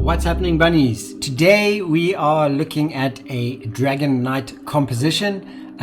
What's happening, bunnies? Today we are looking at a Dragon Knight composition.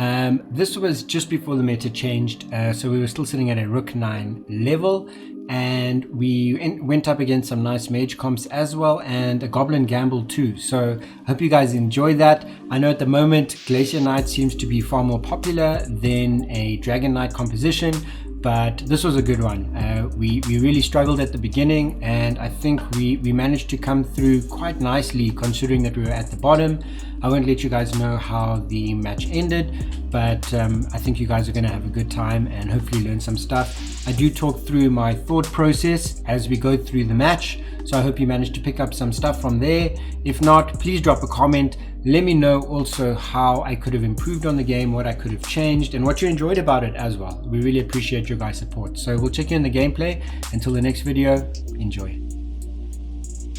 This was just before the meta changed, so we were still sitting at a Rook 9 level, and we went up against some nice mage comps as well, and a Goblin Gamble too. So I hope you guys enjoy that. I know at the moment Glacier Knight seems to be far more popular than a Dragon Knight composition, but this was a good one. We really struggled at the beginning, and I think we managed to come through quite nicely considering that we were at the bottom. I won't let you guys know how the match ended, but I think you guys are going to have a good time and hopefully learn some stuff. I do talk through my thought process as we go through the match, so I hope you managed to pick up some stuff from there. If not, please drop a comment. Let me know also how I could have improved on the game, what I could have changed, and what you enjoyed about it as well. We really appreciate your guys' support. So we'll check you in the gameplay. Until the next video, enjoy.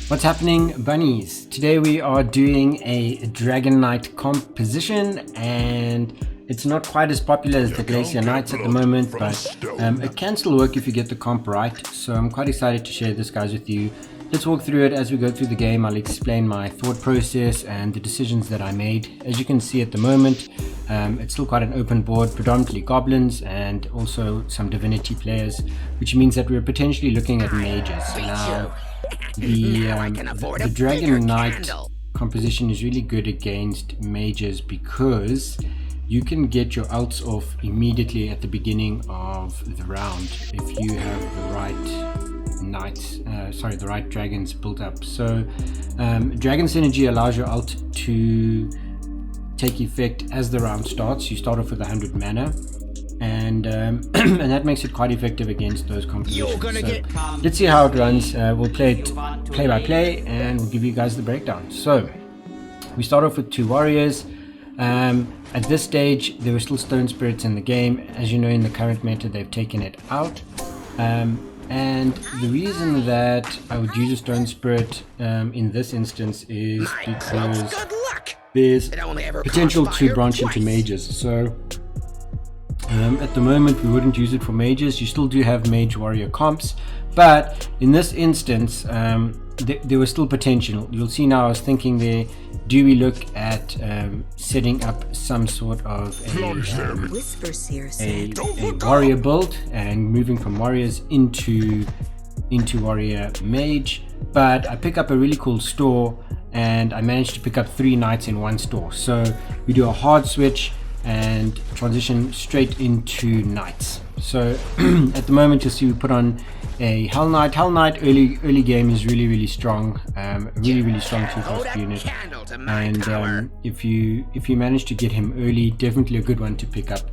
What's happening, bunnies? Today we are doing a Dragon Knight composition, and it's not quite as popular as the Glacier Knights at the moment, but it can still work if you get the comp right. So I'm quite excited to share this, guys, with you. Let's walk through it as we go through the game. I'll explain my thought process and the decisions that I made. As you can see at the moment, it's still quite an open board, predominantly goblins and also some divinity players, which means that we're potentially looking at mages. Now, the Dragon Knight composition is really good against mages because you can get your ults off immediately at the beginning of the round if you have the right the right dragons built up. So dragon synergy allows your ult to take effect as the round starts. You start off with 100 mana, and and that makes it quite effective against those compositions. So let's see how it runs. We'll play it play by play, and we'll give you guys the breakdown. So we start off with 2 warriors. At this stage there were still stone spirits in the game. As you know, in the current meta they've taken it out, and the reason that I would use a stone spirit in this instance is because there's potential to branch into mages. So at the moment we wouldn't use it for mages. You still do have mage warrior comps, but in this instance there was still potential. You'll see now I was thinking there, do we look at setting up some sort of a warrior build and moving from warriors into warrior mage? But I pick up a really cool store, and I managed to pick up 3 knights in one store. So we do a hard switch and transition straight into knights. So at the moment you'll see we put on a Hell Knight. Hell Knight early game is really strong, really strong 2-cost unit, and if you manage to get him early, definitely a good one to pick up.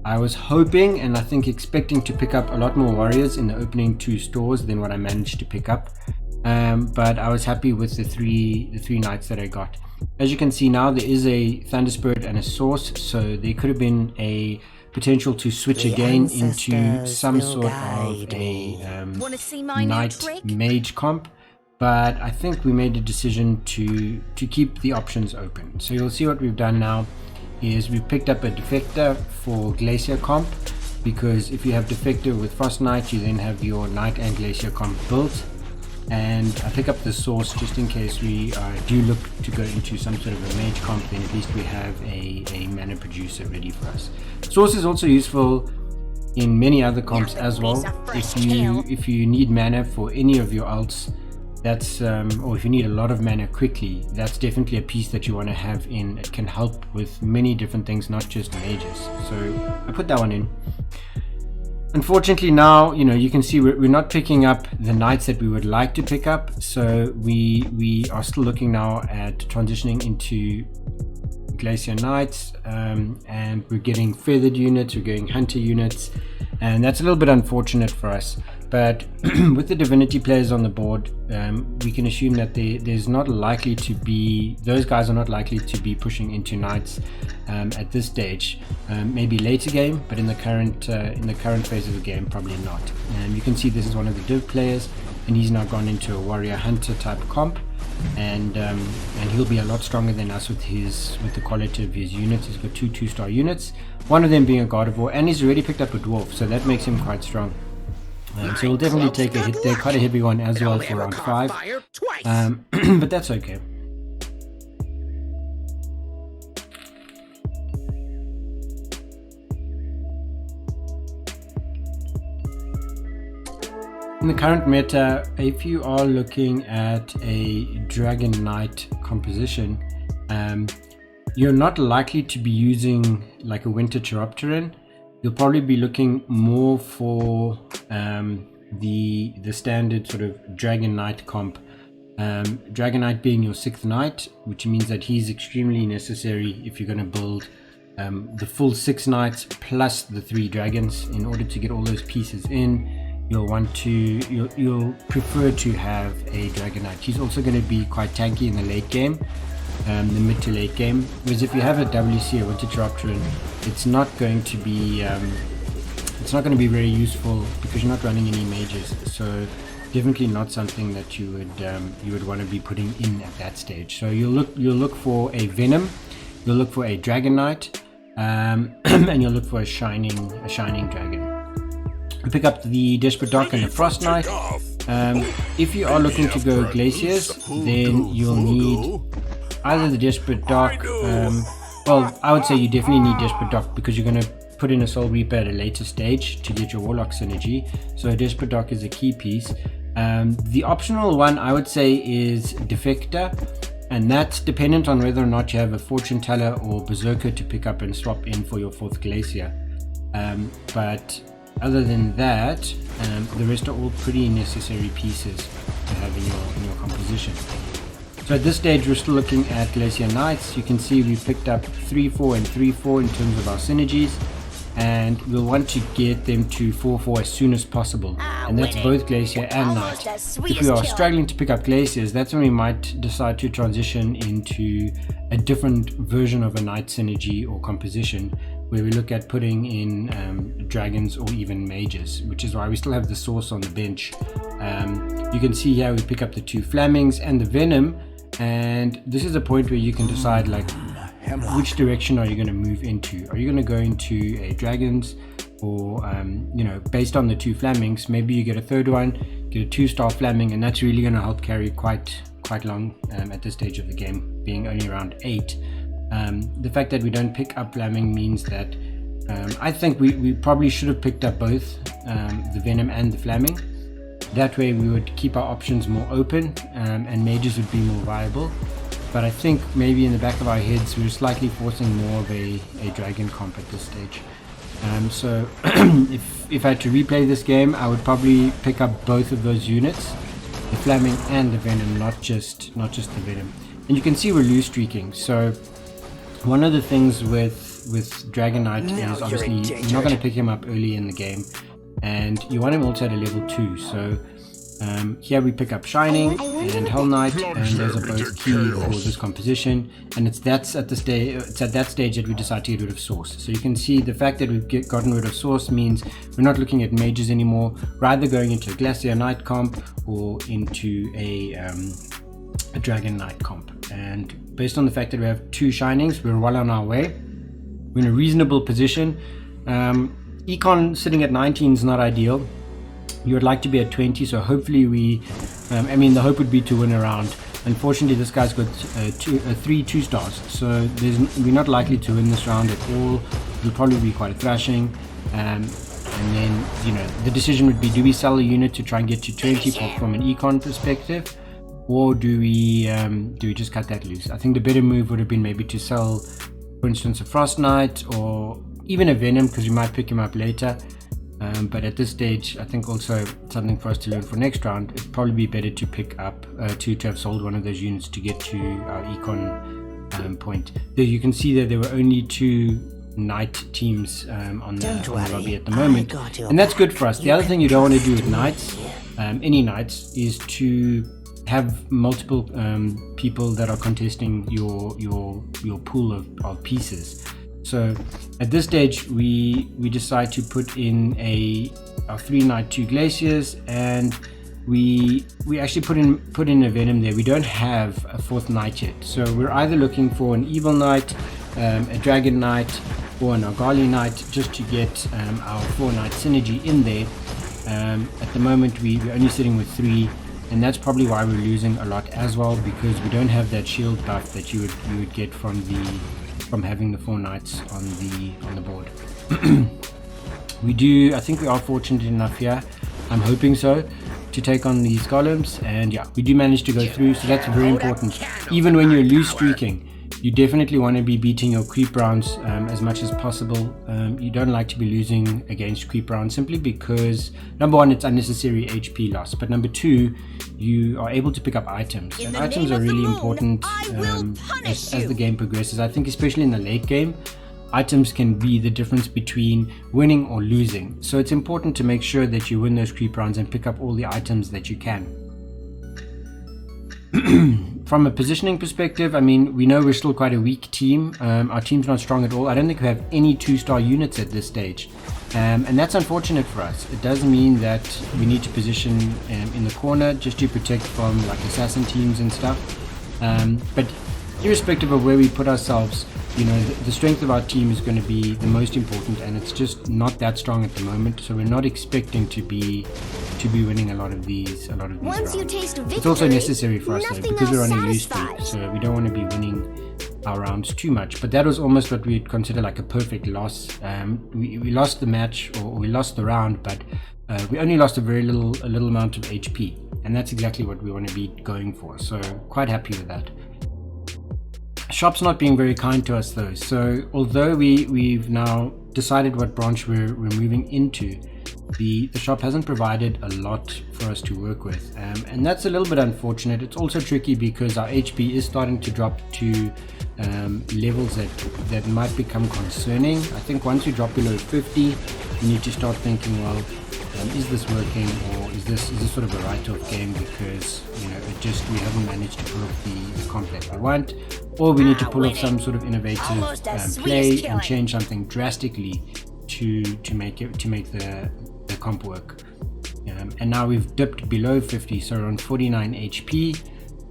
I was hoping and I think expecting to pick up a lot more warriors in the opening 2 stores than what I managed to pick up, but I was happy with the three knights that I got. As you can see now, there is a Thunder Spirit and a Source, so there could have been a potential to switch again into some sort of a knight mage comp, but I think we made a decision to keep the options open. So you'll see what we've done now is we've picked up a Defector for Glacier comp, because if you have Defector with Frost Knight, you then have your Knight and Glacier comp built. And I pick up the Source just in case we do look to go into some sort of a mage comp, then at least we have a mana producer ready for us. Source is also useful in many other comps as well. If you need mana for any of your ults, that's or if you need a lot of mana quickly, that's definitely a piece that you want to have in. It can help with many different things, not just mages. So I put that one in. Unfortunately now, you can see we're not picking up the knights that we would like to pick up, so we are still looking now at transitioning into Glacier Knights, and we're getting feathered units, we're getting hunter units, and that's a little bit unfortunate for us. But with the divinity players on the board, we can assume that there's not likely to be, those guys are not likely to be pushing into knights at this stage. Maybe later game, but in the current phase of the game, probably not. You can see this is one of the div players, and he's now gone into a warrior hunter type comp, and he'll be a lot stronger than us with the quality of his units. He's got 2 2-star units, one of them being a God of War, and he's already picked up a dwarf, so that makes him quite strong. So we'll definitely take a hit there, quite a heavy one as well for round 5. But that's okay. In the current meta, if you are looking at a Dragon Knight composition, you're not likely to be using like a Winter Chiropteran. You'll probably be looking more for the standard sort of Dragon Knight comp. Dragon Knight being your 6th knight, which means that he's extremely necessary if you're going to build the full 6 knights plus the 3 dragons. In order to get all those pieces in, you'll prefer to have a Dragon Knight. He's also going to be quite tanky in the late game, the mid to late game. Whereas if you have a WC or Winter Chiropteran, it's not going to be very useful because you're not running any mages. So definitely not something that you would want to be putting in at that stage. So you'll look for a Venom, you'll look for a Dragon Knight, and you'll look for a shining dragon. We pick up the Desperate Dock and the Frost Knight. If you are looking to go Glaciers, then you'll need either the Desperate Dock. Well, I would say you definitely need Desperate Dock because you're going to put in a Soul Reaper at a later stage to get your Warlock synergy. So Desperate Dock is a key piece. The optional one I would say is Defector, and that's dependent on whether or not you have a Fortune Teller or Berserker to pick up and swap in for your 4th Glacier. But other than that, the rest are all pretty necessary pieces to have in your composition. So at this stage we're still looking at Glacier Knights. You can see we picked up 3-4 and 3-4 in terms of our synergies, and we'll want to get them to 4-4 as soon as possible, and that's both Glacier and Knight. If we are struggling to pick up Glaciers, that's when we might decide to transition into a different version of a Knight synergy or composition, where we look at putting in dragons or even mages, which is why we still have the Source on the bench. You can see here we pick up the 2 Flamings and the Venom, and this is a point where you can decide like which direction are you going to move into. Are you going to go into a dragons, or based on the 2 Flamings, maybe you get a 3rd one, get a 2-star Flaming, and that's really going to help carry quite long at this stage of the game, being only around 8. The fact that we don't pick up Flaming means that I think we probably should have picked up both the Venom and the Flaming. That way we would keep our options more open, and mages would be more viable. But I think maybe in the back of our heads we're slightly forcing more of a dragon comp at this stage. So if I had to replay this game, I would probably pick up both of those units, the Flaming and the Venom, not just the Venom. And you can see we're loose streaking. So one of the things with Dragon Knight is obviously you're not going to pick him up early in the game, and you want him also at a level 2. So here we pick up Shining and Hell Knight, and those are both key for this composition. And it's at that stage that we decide to get rid of Source. So you can see the fact that we've gotten rid of Source means we're not looking at mages anymore, rather going into a Glacier Knight comp or into a Dragon Knight comp. And based on the fact that we have 2 Shinings, we're well on our way. We're in a reasonable position. Econ sitting at 19 is not ideal. You would like to be at 20, so hopefully the hope would be to win a round. Unfortunately, this guy's got 3 2-stars, so we're not likely to win this round at all. It'll probably be quite a thrashing. And then, the decision would be, do we sell a unit to try and get to 20 from an econ perspective, or do we just cut that loose? I think the better move would have been maybe to sell, for instance, a Frost Knight or even a Venom, because we might pick him up later. But at this stage, I think also something for us to learn for next round, it'd probably be better to pick up to have sold one of those units to get to our econ point. There you can see that there were only 2 Knight teams on the lobby at the moment, and that's good for us. The other thing you don't want to do with Knights, any Knights, is to have multiple people that are contesting your pool of pieces. So at this stage we decide to put in our 3 Knight 2 Glaciers, and we actually put in a Venom there. We don't have a 4th Knight yet, so we're either looking for an Evil Knight, a Dragon Knight, or an Argali Knight, just to get our 4 Knight synergy in there. At the moment we're only sitting with 3, and that's probably why we're losing a lot as well, because we don't have that shield buff that you would get from having the 4 knights on the board. I think we are fortunate enough here, I'm hoping so, to take on these golems, and yeah, we do manage to go through, so that's very important. Even when you're loose streaking, you definitely want to be beating your creep rounds as much as possible. You don't like to be losing against creep rounds, simply because number 1, it's unnecessary HP loss, but number 2, you are able to pick up items, and items are really important as the game progresses. I think especially in the late game, items can be the difference between winning or losing, so it's important to make sure that you win those creep rounds and pick up all the items that you can. From a positioning perspective, I mean, we know we're still quite a weak team. Our team's not strong at all. I don't think we have any 2-star units at this stage, and that's unfortunate for us. It does mean that we need to position in the corner just to protect from like assassin teams and stuff, but irrespective of where we put ourselves, you know, the strength of our team is going to be the most important, and it's just not that strong at the moment, so we're not expecting to be winning a lot of these rounds. It's also necessary for us though, because we're on a loose streak, so we don't want to be winning our rounds too much. But that was almost what we'd consider like a perfect loss. We lost the match, or we lost the round, but we only lost a little amount of HP, and that's exactly what we want to be going for, so quite happy with that. Shop's not being very kind to us though, so although we've now decided what branch we're moving into, the shop hasn't provided a lot for us to work with, and that's a little bit unfortunate. It's also tricky because our HP is starting to drop to levels that might become concerning. I think once you drop below 50, you need to start thinking, well, is this working, or is this sort of a write-off game, because you know we haven't managed to pull off the comp that we want, or we need to pull off some sort of innovative play and change something drastically to make the comp work. And now we've dipped below 50, so we're on 49 HP,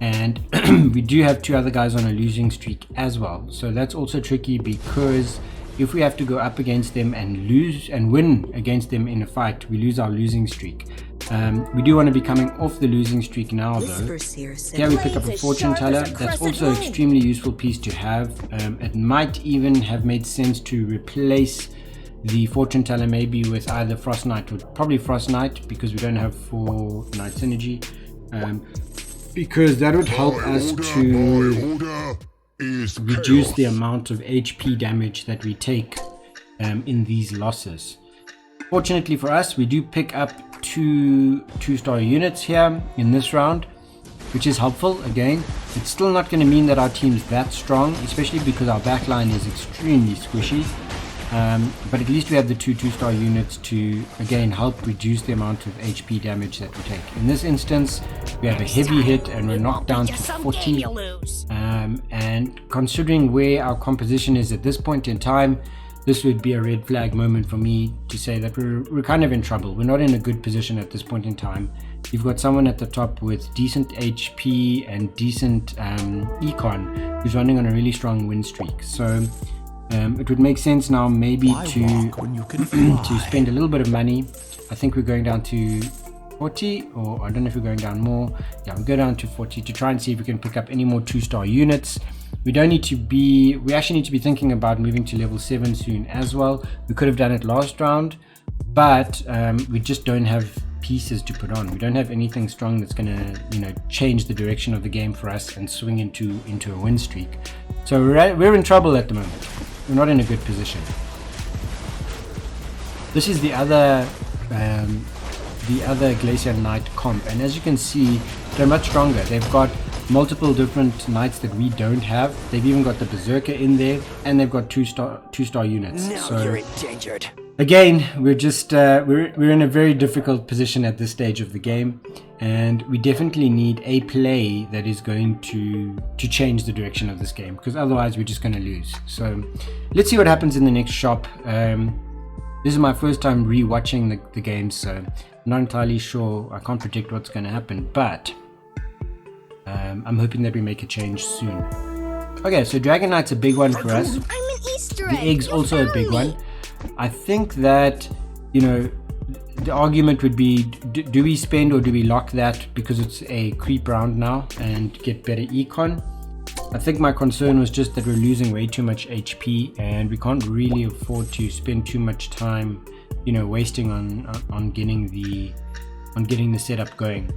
and we do have 2 other guys on a losing streak as well, so that's also tricky, because if we have to go up against them and lose and win against them in a fight, we lose our losing streak. We do want to be coming off the losing streak now though. Here we pick up a fortune teller. That's also an extremely useful piece to have. It might even have made sense to replace the fortune teller maybe with either Frost Knight, or probably Frost Knight, because we don't have 4 Knight synergy, because that would help us to reduce the amount of HP damage that we take in these losses. Fortunately for us, we do pick up 2 2-star units here in this round, which is helpful. Again, it's still not going to mean that our team's that strong, especially because our backline is extremely squishy, but at least we have the 2 2-star units to again help reduce the amount of HP damage that we take. In this instance, we have a heavy hit and we're knocked down to 40, and considering where our composition is at this point in time, this would be a red flag moment for me to say that we're kind of in trouble. We're not in a good position at this point in time. You've got someone at the top with decent HP and decent econ who's running on a really strong win streak, so it would make sense now maybe to spend a little bit of money. I think we're going down to 40, or I don't know if we're going down more. Yeah, we'll go down to 40 to try and see if we can pick up any more 2-star units. We actually need to be thinking about moving to level 7 soon as well. We could have done it last round, but we just don't have pieces to put on. We don't have anything strong that's going to change the direction of the game for us and swing into a win streak. So we're in trouble at the moment. We're not in a good position. This is the other Glacier Knight comp, and as you can see, they're much stronger. They've got multiple different knights that we don't have. They've even got the berserker in there, and they've got 2-star units. Now so you're endangered. again, we're just we're in a very difficult position at this stage of the game, and we definitely need a play that is going to change the direction of this game, because otherwise we're just going to lose. So let's see what happens in the next shop. This is my first time re-watching the game, so I'm not entirely sure. I can't predict what's going to happen, but I'm hoping that we make a change soon. Okay, so Dragon Knight's a big one for us. I'm an Easter egg. The egg's also a big one. I think that, the argument would be, do we spend or do we lock that because it's a creep round now and get better econ? I think my concern was just that we're losing way too much HP and we can't really afford to spend too much time, you know, wasting on getting the setup going.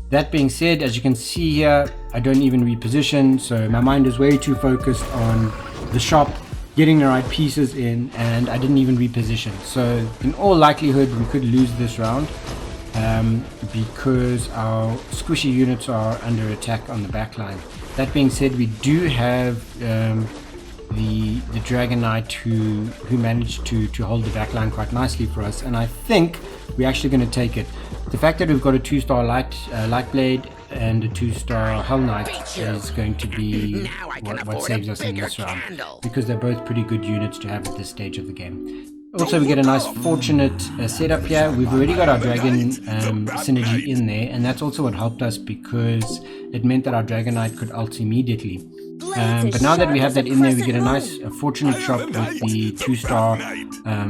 That being said, as you can see here, I don't even reposition, so my mind is way too focused on the shop, getting the right pieces in, and I didn't even reposition. So in all likelihood we could lose this round because our squishy units are under attack on the back line. That being said, we do have the Dragon Knight who managed to hold the back line quite nicely for us, and I think we're actually going to take it. The fact that we've got a 2-star light blade and a 2-star Hull Knight is going to be what saves us in this round, because they're both pretty good units to have at this stage of the game. Also, we get a nice fortunate setup here. We've already got our dragon synergy in there, and that's also what helped us because it meant that our Dragon Knight could ult immediately. But now that we have that in there, we get a nice fortunate shot with the 2-star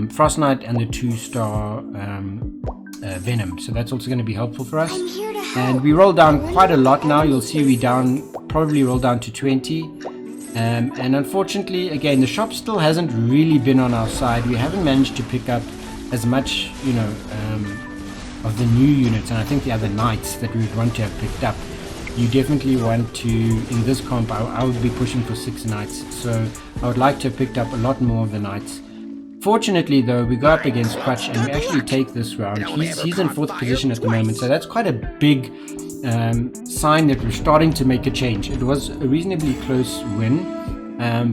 Frost Knight and the 2-star Venom. So that's also going to be helpful for us. And we roll down quite a lot now. You'll see we probably roll down to 20. And unfortunately, again, the shop still hasn't really been on our side. We haven't managed to pick up as much, you know, of the new units, and I think the other knights that we would want to have picked up. You definitely want to, in this comp, I would be pushing for 6 knights, so I would like to have picked up a lot more of the knights. Fortunately though, we go up against Crutch and we actually take this round. He's in 4th position at the moment, so that's quite a big sign that we're starting to make a change. It was a reasonably close win,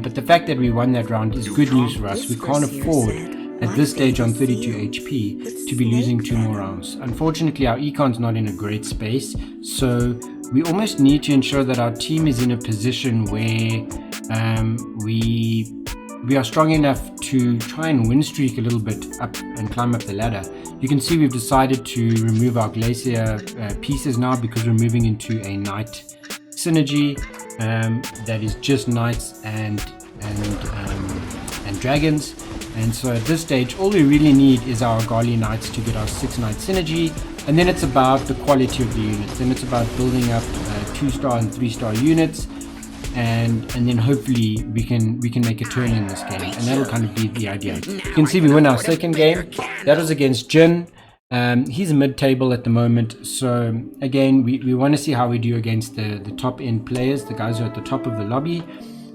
but the fact that we won that round is good news for us. We can't afford at this stage on 32 HP to be losing 2 more rounds. Unfortunately, our econ's not in a great space, so we almost need to ensure that our team is in a position where we are strong enough to try and win streak a little bit up and climb up the ladder. You can see we've decided to remove our Glacier pieces now because we're moving into a Knight synergy that is just Knights and Dragons. And so at this stage, all we really need is our Gali Knights to get our 6 Knight synergy, and then it's about the quality of the units. Then it's about building up 2-star and 3-star units, and then hopefully we can make a turn in this game, and that'll kind of be the idea. You can see we win our second game. That was against Jin. He's mid-table at the moment, so again we want to see how we do against the top end players, the guys who are at the top of the lobby,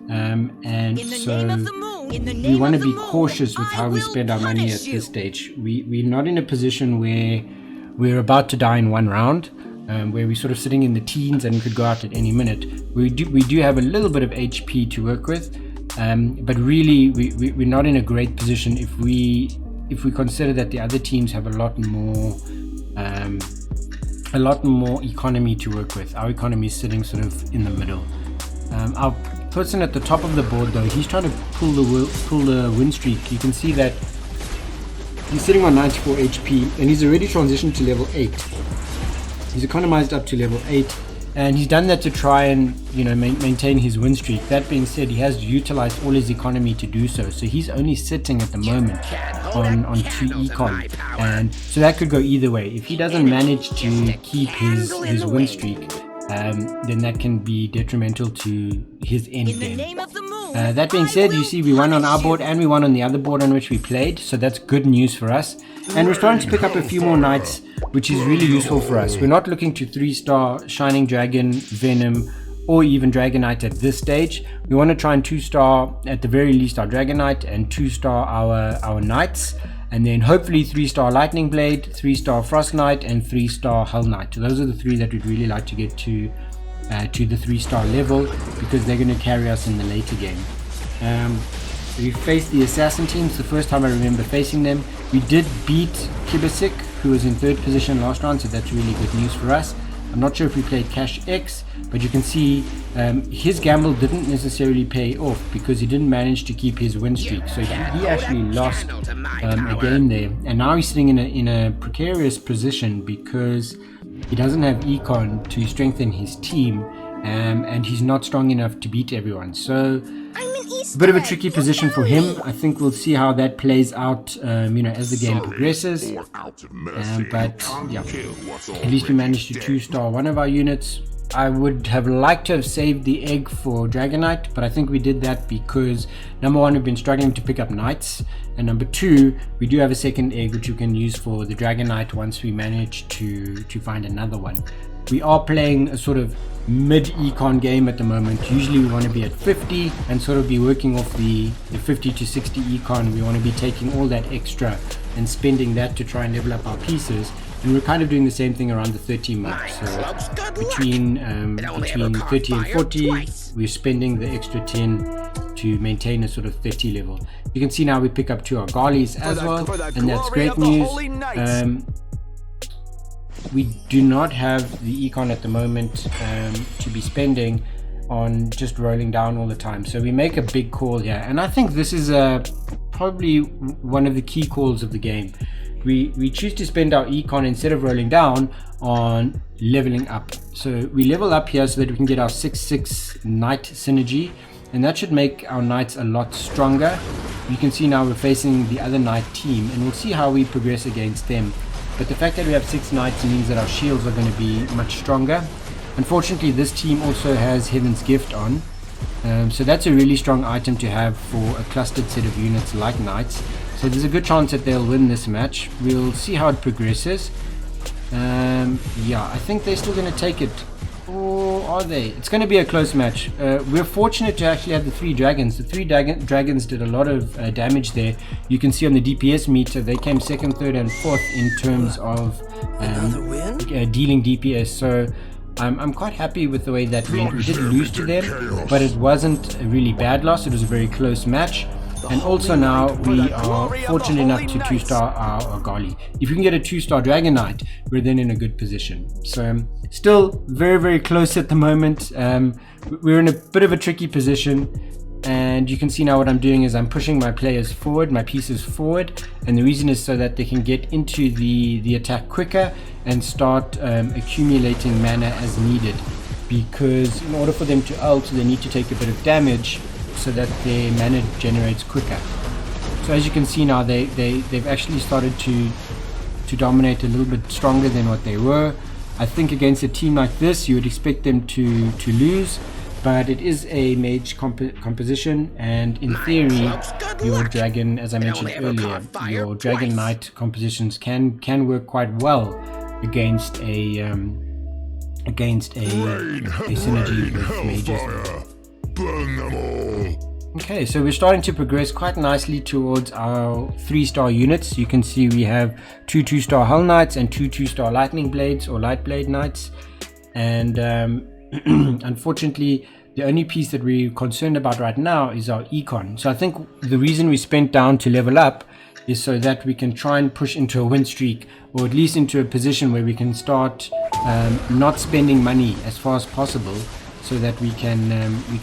and so we want to be cautious with how we spend our money at this stage. We're not in a position where we're about to die in one round, where we're sort of sitting in the teens and we could go out at any minute. We do have a little bit of HP to work with, but really we're not in a great position if we consider that the other teams have a lot more economy to work with. Our economy is sitting sort of in the middle. Our person at the top of the board though, he's trying to pull the win streak. You can see that he's sitting on 94 HP and he's already transitioned to level 8. He's economized up to level 8, and he's done that to try and, you know, maintain his win streak. That being said, he has utilized all his economy to do so, so he's only sitting at the moment on 2 econ, and so that could go either way. If he doesn't manage to keep his win streak, then that can be detrimental to his end game. That being said, you see we won on our board and we won on the other board on which we played, so that's good news for us, and we're starting to pick up a few more knights, which is really useful for us. We're not looking to 3-star Shining Dragon, Venom, or even Dragon Knight at this stage. We want to try and 2-star at the very least our Dragon Knight and 2-star our Knights, and then hopefully 3-star Lightning Blade, 3-star Frost Knight, and 3-star Hull Knight. Those are the 3 that we'd really like to get to the 3-star level, because they're going to carry us in the later game. We faced the Assassin teams the first time I remember facing them. We did beat Kibasik, who was in 3rd position last round, so that's really good news for us. I'm not sure if we played Cash X, but you can see his gamble didn't necessarily pay off because he didn't manage to keep his win streak. So he actually lost a game there, and now he's sitting in a precarious position because he doesn't have econ to strengthen his team, and he's not strong enough to beat everyone. So A bit of a tricky position for him. I think we'll see how that plays out, as the game progresses. But yeah, at least we managed to 2-star one of our units. I would have liked to have saved the egg for Dragon Knight, but I think we did that because number one, we've been struggling to pick up knights, and number two, we do have a second egg which you can use for the Dragon Knight once we manage to find another one. We are playing a sort of mid-econ game at the moment. Usually we want to be at 50 and sort of be working off the 50 to 60 econ. We want to be taking all that extra and spending that to try and level up our pieces. And we're kind of doing the same thing around the 30 mark. So between 30 and 40, we're spending the extra 10 to maintain a sort of 30 level. You can see now we pick up 2 Argalis as well, and that's great news. We do not have the econ at the moment to be spending on just rolling down all the time. So we make a big call here, and I think this is probably one of the key calls of the game. We choose to spend our econ instead of rolling down on leveling up. So we level up here so that we can get our 6/6 knight synergy, and that should make our knights a lot stronger. You can see now we're facing the other knight team, and we'll see how we progress against them. But the fact that we have 6 knights means that our shields are going to be much stronger. Unfortunately, this team also has Heaven's Gift on, so that's a really strong item to have for a clustered set of units like knights. So there's a good chance that they'll win this match. We'll see how it progresses. Yeah, I think they're still going to take it. Or are they? It's going to be a close match. We're fortunate to actually have the 3 dragons. The 3 dragons did a lot of damage there. You can see on the DPS meter, they came 2nd, 3rd, and 4th in terms of dealing DPS. So I'm quite happy with the way that went. We did lose to them, but it wasn't a really bad loss. It was a very close match. And also now we are fortunate enough to 2-star our Argali. If we can get a 2-star Dragon Knight, we're then in a good position. So still very, very close at the moment. We're in a bit of a tricky position, and you can see now what I'm doing is I'm pushing my players forward, my pieces forward, and the reason is so that they can get into the attack quicker and start accumulating mana as needed, because in order for them to ult, they need to take a bit of damage so that their mana generates quicker. So as you can see now, they've actually started to dominate a little bit stronger than what they were. I think against a team like this, you would expect them to lose, but it is a mage composition, and in theory, your dragon, as I mentioned earlier, your Dragon Knight compositions can work quite well against a synergy with mages. Burn them all. Okay, so we're starting to progress quite nicely towards our 3-star units. You can see we have 2 2-star Hull Knights and 2 2-star Lightning Blades or Light Blade Knights. And unfortunately, the only piece that we're concerned about right now is our econ. So I think the reason we spent down to level up is so that we can try and push into a win streak, or at least into a position where we can start not spending money as far as possible, so that we can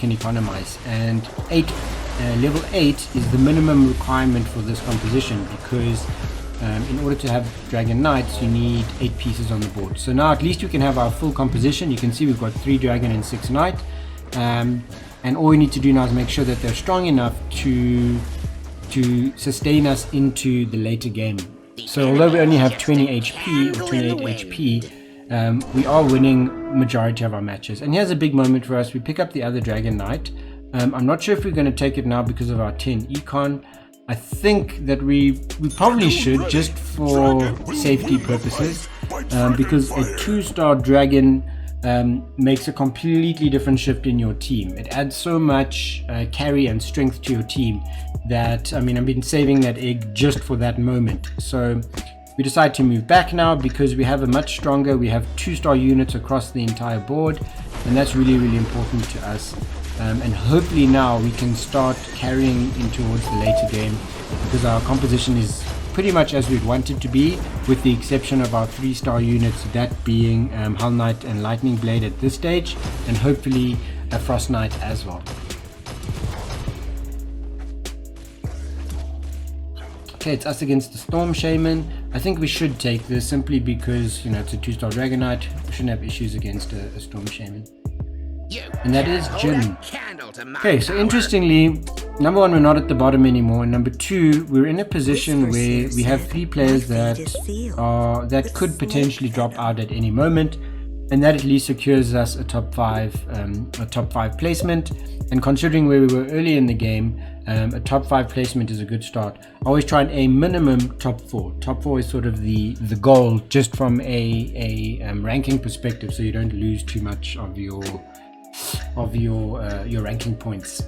economize. And level 8 is the minimum requirement for this composition, because in order to have Dragon Knights, you need 8 pieces on the board. So now at least we can have our full composition. You can see we've got 3 Dragon and 6 Knight, and all we need to do now is make sure that they're strong enough to sustain us into the later game. So although we only have 20 HP or 28 HP, we are winning majority of our matches. And here's a big moment for us. We pick up the other Dragon Knight. I'm not sure if we're going to take it now because of our 10 econ. I think that we probably should, just for safety purposes, because a 2-star dragon makes a completely different shift in your team. It adds so much carry and strength to your team that, I mean, I've been saving that egg just for that moment. So we decide to move back now because we have a much stronger, we have 2-star units across the entire board, and that's really, really important to us. And hopefully now we can start carrying in towards the later game, because our composition is pretty much as we'd want it to be, with the exception of our 3-star units, that being Hull Knight and Lightning Blade at this stage, and hopefully a Frost Knight as well. Okay, it's us against the Storm Shaman. I think we should take this simply because, you know, it's a 2-star Dragon Knight. We shouldn't have issues against a Storm Shaman. And that is Jin. Okay, so interestingly, number one, we're not at the bottom anymore, and number two, we're in a position where we have 3 players that could potentially drop out at any moment, and that at least secures us a top 5 placement. And considering where we were early in the game, a top 5 placement is a good start. I always try and aim minimum top 4. Top 4 is sort of the goal, just from a ranking perspective, so you don't lose too much of your ranking points.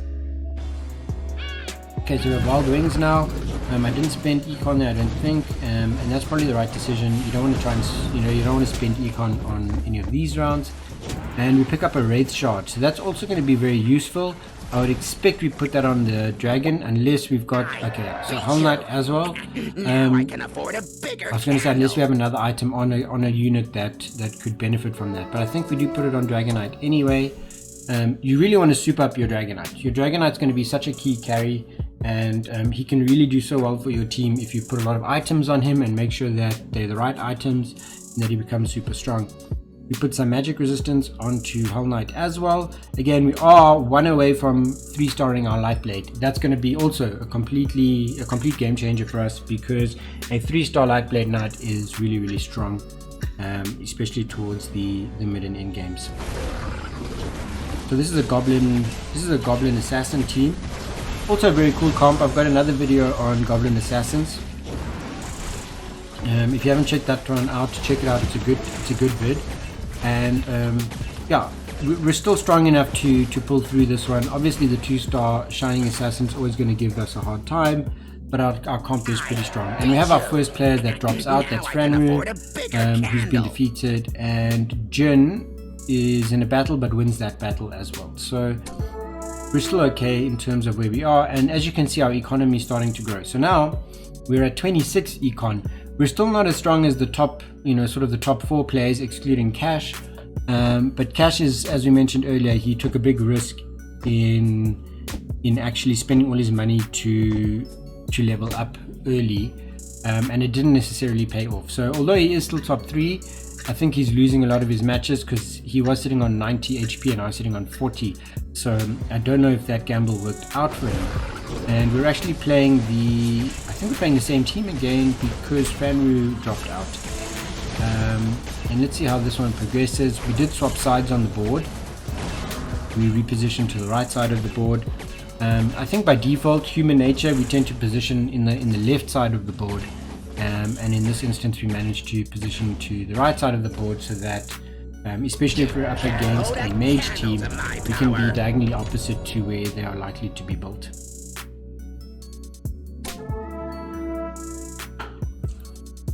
Okay, so we have Wild Wings now. I didn't spend econ there, I don't think, and that's probably the right decision. You don't want to try and, you don't want to spend econ on any of these rounds. And we pick up a Wraith Shard, so that's also going to be very useful. I would expect we put that on the dragon, unless we've got, okay, so Hull Knight as well. I can afford a bigger I was going to say, unless we have another item on a unit that could benefit from that, but I think we do put it on Dragon Knight anyway. You really want to soup up your Dragon Knight. Your Dragon Knight's going to be such a key carry, and he can really do so well for your team if you put a lot of items on him and make sure that they're the right items and that he becomes super strong. We put some magic resistance onto Hull Knight as well. Again, we are 1 away from 3-starring our Lightblade. That's going to be also a complete game changer for us, because a 3-star Lightblade Knight is really, really strong, especially towards the mid and end games. So this is a Goblin Assassin team. Also a very cool comp. I've got another video on Goblin Assassins. If you haven't checked that one out, check it out. It's a good vid. And yeah, we're still strong enough to pull through this one. Obviously the 2-star Shining Assassin's always going to give us a hard time, but our comp is pretty strong. And we have our first player that drops out. That's Franru, who's been defeated, and Jin is in a battle but wins that battle as well. So we're still okay in terms of where we are, and as you can see, our economy is starting to grow. So now we're at 26 econ. We're still not as strong as the top, sort of the top 4 players, excluding Cash. But Cash is, as we mentioned earlier, he took a big risk in actually spending all his money to level up early, and it didn't necessarily pay off. So although he is still top 3, I think he's losing a lot of his matches, because he was sitting on 90 HP and I was sitting on 40. So I don't know if that gamble worked out for him. And we're actually playing I think we're playing the same team again, because Franru dropped out. And let's see how this one progresses. We did swap sides on the board. We repositioned to the right side of the board. I think by default, human nature, we tend to position in the left side of the board. And in this instance, we managed to position to the right side of the board, so that especially if we're up against a mage team, we can be diagonally opposite to where they are likely to be built.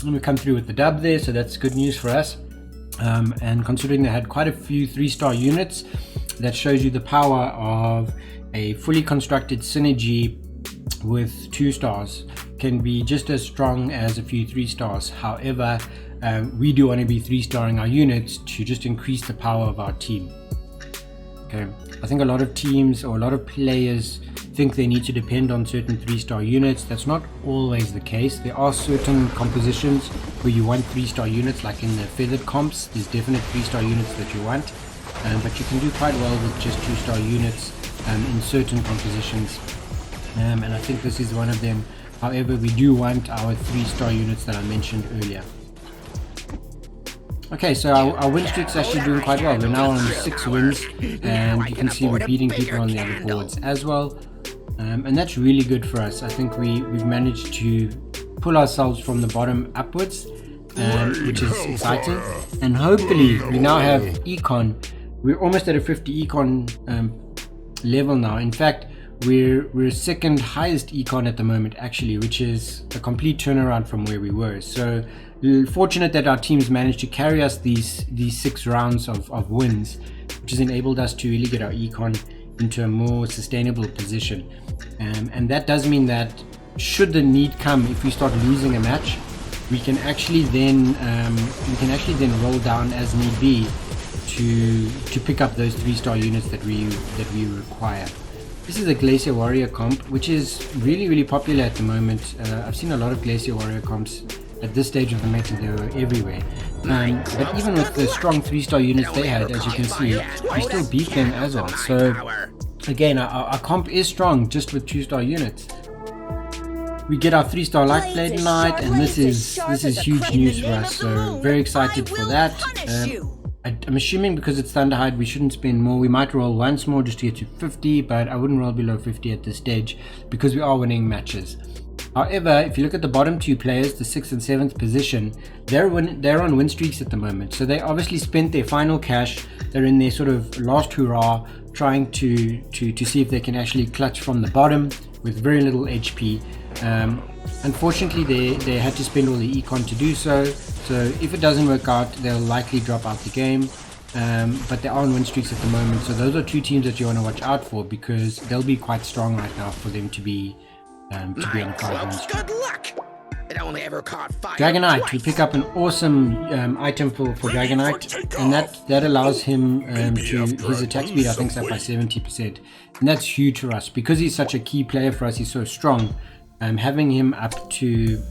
And we come through with the dub there, so that's good news for us. And considering they had quite a few 3-star units, that shows you the power of a fully constructed synergy with 2 stars. Can be just as strong as a few 3 stars. However, we do want to be 3-starring our units to just increase the power of our team. Okay, I think a lot of teams or a lot of players think they need to depend on certain 3-star units. That's not always the case. There are certain compositions where you want 3-star units, like in the feathered comps. There's definite 3-star units that you want, but you can do quite well with just 2-star units in certain compositions, and I think this is one of them. However, we do want our 3-star units that I mentioned earlier. Okay, so our win streak's actually doing quite well. We're now on 6 wins, and you can see we're beating people on the other boards as well. And that's really good for us. I think we've managed to pull ourselves from the bottom upwards, which is exciting. And hopefully we now have econ. We're almost at a 50 econ level now. In fact, we're second highest econ at the moment, actually, which is a complete turnaround from where we were. So fortunate that our teams managed to carry us these 6 rounds of wins, which has enabled us to really get our econ into a more sustainable position. And that does mean that should the need come, if we start losing a match, we can actually then roll down as need be to pick up those 3-star units that we require. This is a Glacier Warrior comp, which is really, really popular at the moment. I've seen a lot of Glacier Warrior comps at this stage of the meta. They were everywhere. But even with the strong 3-star units they had, as you can see, we still beat them as well. So again, our comp is strong just with 2-star units. We get our 3-star Glacier Knight, and this is huge news for us, so very excited for that. I'm assuming because it's Thunderhide we shouldn't spend more. We might roll once more just to get to 50, but I wouldn't roll below 50 at this stage because we are winning matches. However, if you look at the bottom two players, the 6th and 7th position, they're on win streaks at the moment. So they obviously spent their final cash. They're in their sort of last hurrah, trying to see if they can actually clutch from the bottom with very little HP. Unfortunately, they had to spend all the econ to do so. So if it doesn't work out, they'll likely drop out the game. But they are on win streaks at the moment. So those are two teams that you want to watch out for, because they'll be quite strong right now for them to be on a 5-win streak. Good luck. It only ever caught fire. Dragon Knight, we pick up an awesome item for Dragon Knight, and that allows him to his attack speed, I think, is up by 70%, and that's huge for us because he's such a key player for us. He's so strong. Having him up to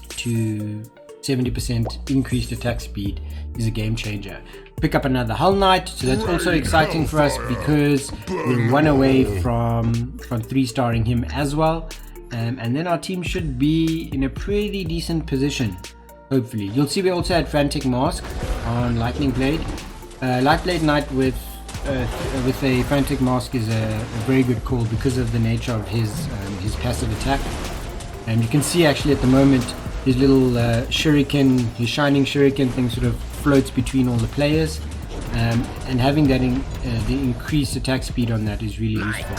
70% increased attack speed is a game changer. Pick up another Hull Knight, so that's also exciting for us because we're one away from 3-starring him as well. And then our team should be in a pretty decent position, hopefully. You'll see we also had Frantic Mask on Lightning Blade. Light Blade Knight with a Frantic Mask is a very good call because of the nature of his passive attack. And you can see actually at the moment his little shuriken, his shining shuriken thing sort of floats between all the players. And having that the increased attack speed on that is really useful.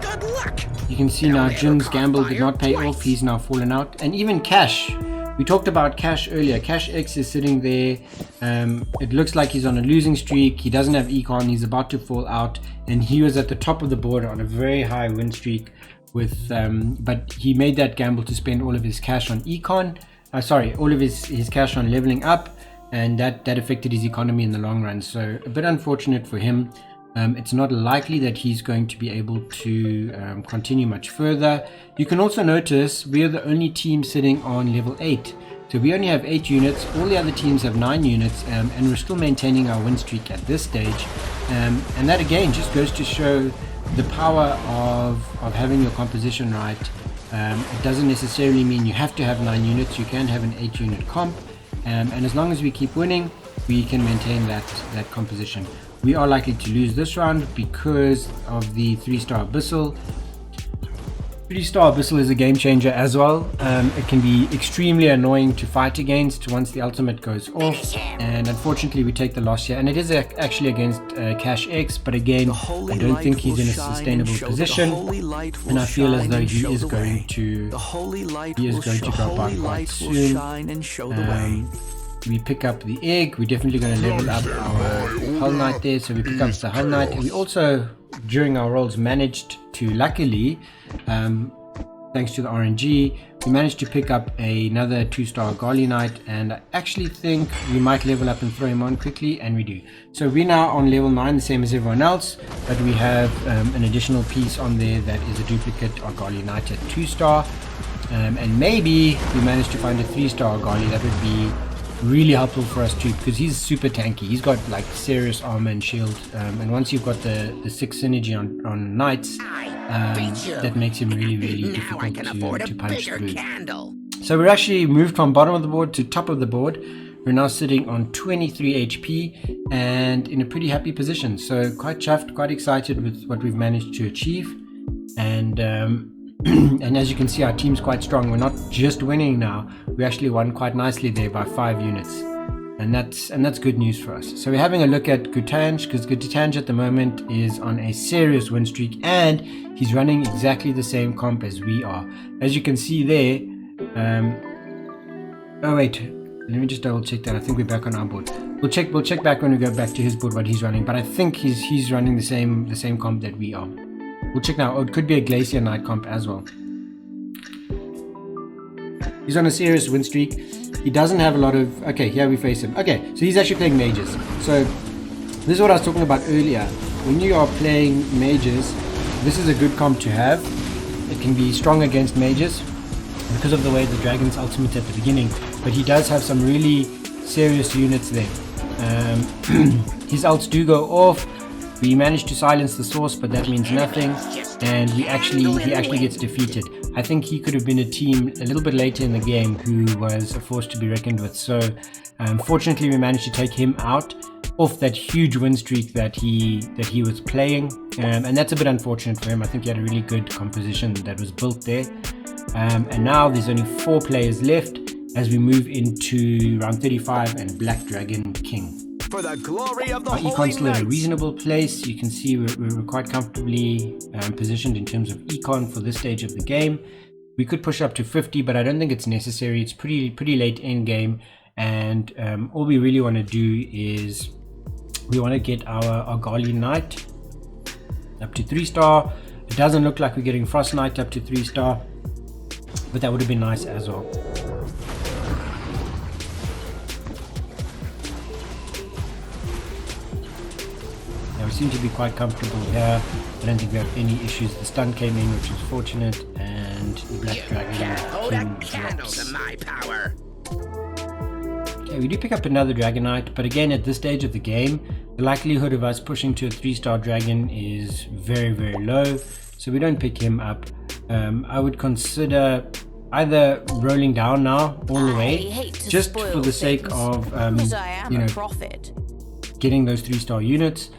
Good luck. You can see now Jin's gamble did not pay off. He's now fallen out. And even Cash, we talked about Cash earlier. Cash X is sitting there. It looks like he's on a losing streak. He doesn't have econ. He's about to fall out. And he was at the top of the board on a very high win streak with but he made that gamble to spend all of his cash on econ. All of his cash on leveling up. And that affected his economy in the long run, so a bit unfortunate for him. It's not likely that he's going to be able to continue much further. You can also notice we are the only team sitting on level 8, so we only have 8 units. All the other teams have 9 units, and we're still maintaining our win streak at this stage. And that again just goes to show the power of having your composition right. It doesn't necessarily mean you have to have 9 units. You can have an 8 unit comp. And as long as we keep winning, we can maintain that composition. We are likely to lose this round because of the 3-star Abyssal. 3-star Abyssal is a game changer as well. It can be extremely annoying to fight against once the ultimate goes off, and unfortunately we take the loss here. And it is actually against Cash X, but again I don't think he's in a sustainable position, and I feel as though he is going to drop out quite soon. We pick up the egg. We're definitely going to level up our Hull Knight there, so we pick up the Hull Knight. And we also, during our rolls, managed to, luckily, thanks to the RNG, we managed to pick up another 2-star Glacier Knight, and I actually think we might level up and throw him on quickly, and we do. So we're now on level 9, the same as everyone else, but we have an additional piece on there that is a duplicate of Glacier Knight at 2-star, and maybe we manage to find a 3-star Glacier. That would be really helpful for us too, because he's super tanky. He's got like serious armor and shield, and once you've got the 6 synergy on knights, that makes him really difficult to punch through. So we're actually moved from bottom of the board to top of the board. We're now sitting on 23 HP and in a pretty happy position, so quite chuffed, quite excited with what we've managed to achieve. And and as you can see, our team's quite strong. We're not just winning now, we actually won quite nicely there by 5 units, and that's good news for us. So we're having a look at Gutanj, because Gutanj at the moment is on a serious win streak, and he's running exactly the same comp as we are. As you can see there, oh wait, let me just double check that. I think we're back on our board. We'll check back when we go back to his board what he's running, but I think he's running the same comp that we are. We'll check now. Oh, it could be a Glacier Knight comp as well. He's on a serious win streak. He doesn't have a lot of... Okay, here we face him. Okay, so he's actually playing mages. So this is what I was talking about earlier. When you are playing mages, this is a good comp to have. It can be strong against mages because of the way the dragon's ultimate at the beginning. But he does have some really serious units there. His ults do go off. We managed to silence the source, but that means nothing, and he actually gets defeated. I think he could have been a team a little bit later in the game who was a force to be reckoned with. So fortunately we managed to take him out off that huge win streak that he was playing, and that's a bit unfortunate for him. I think he had a really good composition that was built there. And now there's only 4 players left as we move into round 35 and Black Dragon King. For the glory of the Our Holy econ's still at a Knights. reasonable place. You can see we're quite comfortably positioned in terms of econ for this stage of the game. We could push up to 50, but I don't think it's necessary. It's pretty late in game, and all we really want to do is we want to get our Glacier Knight up to 3-star. It doesn't look like we're getting Frost Knight up to 3-star, but that would have been nice as well. We seem to be quite comfortable here. I don't think we have any issues. The stun came in, which is fortunate, and the Black Dragon Can't hold a King candle drops. to my power. Okay, we do pick up another Dragon Knight, but again, at this stage of the game, the likelihood of us pushing to a 3-star dragon is very, very low, so we don't pick him up. I would consider either rolling down now all the way, just for the sake of getting those 3-star units,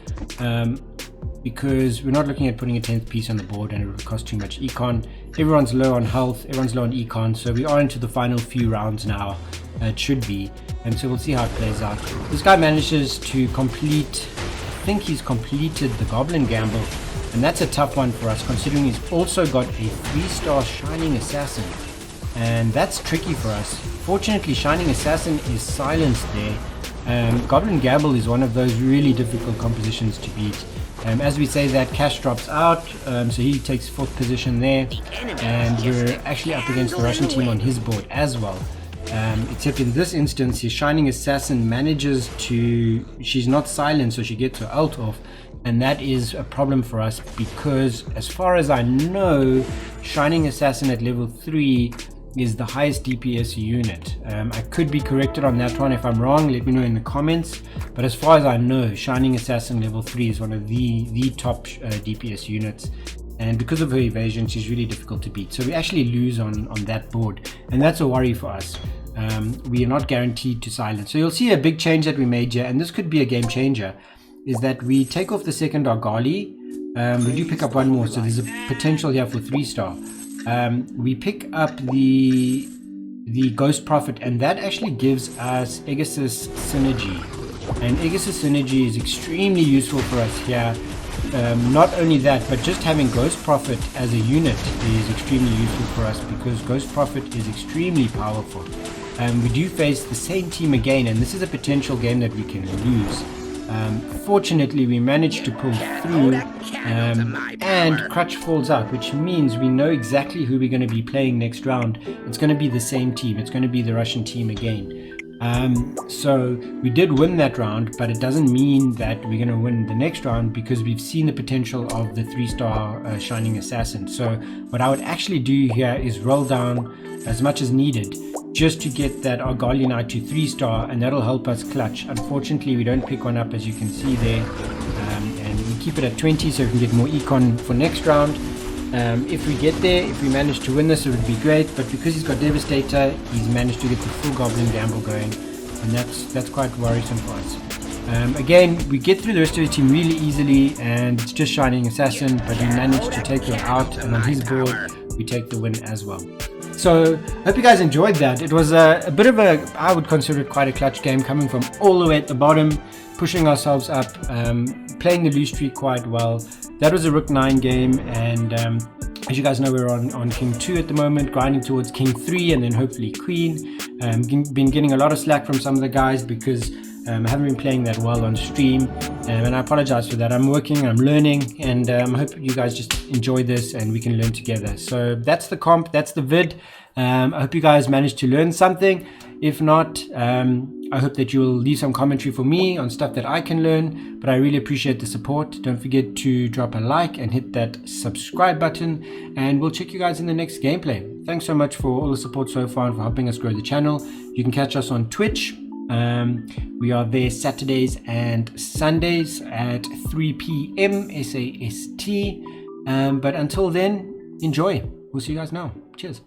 because we're not looking at putting a 10th piece on the board and it would cost too much econ. Everyone's low on health, everyone's low on econ, so we are into the final few rounds now. It should be, and so we'll see how it plays out. This guy manages to complete, I think he's completed the Goblin Gamble, and that's a tough one for us considering he's also got a 3-star Shining Assassin, and that's tricky for us. Fortunately, Shining Assassin is silenced there. Goblin Gamble is one of those really difficult compositions to beat. As we say that, Cash drops out, so he takes 4th position there, and we're actually up against the Russian team on his board as well. Except in this instance, his Shining Assassin manages to, she's not silenced, so she gets her ult off, and that is a problem for us because as far as I know, Shining Assassin at level 3 is the highest DPS unit. I could be corrected on that one. If I'm wrong, let me know in the comments, but as far as I know, Shining Assassin level 3 is one of the top DPS units, and because of her evasion, she's really difficult to beat. So we actually lose on that board, and that's a worry for us. We are not guaranteed to silence. So you'll see a big change that we made here, and this could be a game changer, is that we take off the second Argali. We do pick up one more, so there's a potential here for 3-star. We pick up the Ghost Prophet, and that actually gives us Aegis's Synergy, and Aegis's Synergy is extremely useful for us here. Not only that, but just having Ghost Prophet as a unit is extremely useful for us because Ghost Prophet is extremely powerful. We do face the same team again, and this is a potential game that we can lose. Fortunately, we managed to pull through, and Crutch falls out, which means we know exactly who we're going to be playing next round. It's going to be the same team. It's going to be the Russian team again. So we did win that round, but it doesn't mean that we're going to win the next round because we've seen the potential of the 3-star Shining Assassin. So what I would actually do here is roll down as much as needed just to get that Glacier Knight to 3-star, and that'll help us clutch. Unfortunately, we don't pick one up, as you can see there, and we keep it at 20 so we can get more econ for next round. If we get there, if we manage to win this, it would be great, but because he's got Devastator, he's managed to get the full Goblin Gamble going, and that's quite worrisome for us. Again, we get through the rest of the team really easily, and it's just Shining Assassin, but we managed to take her out, and on his board we take the win as well. So hope you guys enjoyed that. It was a bit of a, I would consider it quite a clutch game, coming from all the way at the bottom, pushing ourselves up, playing the loose streak quite well. That was a Rook 9 game, and as you guys know, we're on King 2 at the moment, grinding towards King 3 and then hopefully Queen. Been getting a lot of slack from some of the guys because I haven't been playing that well on stream, and I apologize for that. I'm working, I'm learning, and I hope you guys just enjoy this and we can learn together. So that's the comp, that's the vid. I hope you guys managed to learn something. If not, I hope that you will leave some commentary for me on stuff that I can learn, but I really appreciate the support. Don't forget to drop a like and hit that subscribe button, and we'll check you guys in the next gameplay. Thanks so much for all the support so far and for helping us grow the channel. You can catch us on Twitch. We are there Saturdays and Sundays at 3 p.m. SAST. But until then, enjoy. We'll see you guys now. Cheers.